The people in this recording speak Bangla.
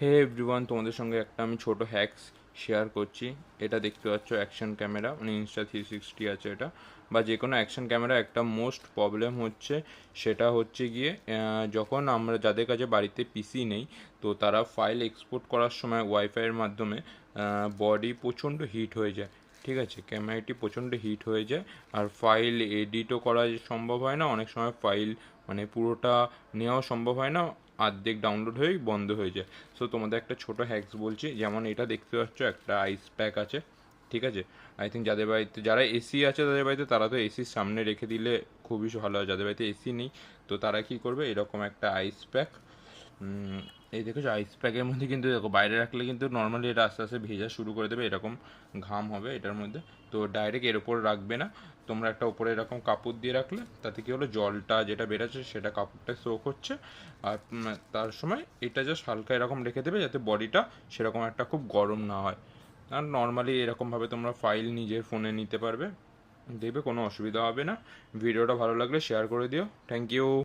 হে এভরিওয়ান, তোমাদের সঙ্গে একটা আমি ছোট হ্যাকস শেয়ার করছি। এটা দেখতে পাচ্ছ অ্যাকশন ক্যামেরা, মানে Insta360 আছে এটা, বা যে কোনো অ্যাকশন ক্যামেরা। একটা মোস্ট প্রবলেম হচ্ছে, সেটা হচ্ছে গিয়ে যখন আমরা যাদের কাছে বাড়িতে পিসি নেই, তো তারা ফাইল এক্সপোর্ট করার সময় ওয়াইফাইয়ের মাধ্যমে বডি প্রচণ্ড হিট হয়ে যায়। ঠিক আছে, ক্যামেরাটি প্রচণ্ড হিট হয়ে যায়, আর ফাইল এডিটও করা সম্ভব হয় না। অনেক সময় ফাইল মানে পুরোটা নেওয়া সম্ভব হয় না, অর্ধেক ডাউনলোড হয়েই বন্ধ হয়ে যায়। সো তোমাদের একটা ছোট হ্যাকস বলছি। যেমন এটা দেখতে পাচ্ছ, একটা আইস প্যাক আছে। ঠিক আছে, আই থিঙ্ক যাদের বাড়িতে যারা এসি আছে তাদের বাড়িতে তারা তো এসির সামনে রেখে দিলে খুবই ভালো হয়। যাদের বাড়িতে এসি নেই, তো তারা কি করবে, এরকম একটা আইস প্যাক, এই দেখেছো আইস প্যাকের মধ্যে কিন্তু দেখো বাইরে রাখলে কিন্তু নর্মালি এটা আস্তে আস্তে ভেজা শুরু করে দেবে, এরকম ঘাম হবে এটার মধ্যে। তো ডাইরেক্ট এর ওপর রাখবে না, তোমরা একটা উপরে এরকম কাপড় দিয়ে রাখলে তাতে কি হলো, জলটা যেটা বেরোচ্ছে সেটা কাপড়টা সোক হচ্ছে। আর তার সময় এটা জাস্ট হালকা এরকম রেখে দেবে যাতে বডিটা সেরকম একটা খুব গরম না হয়। আর নর্মালি এরকমভাবে তোমরা ফাইল নিজের ফোনে নিতে পারবে, দেখবে কোনো অসুবিধা হবে না। ভিডিওটা ভালো লাগলে শেয়ার করে দিও। Thank you.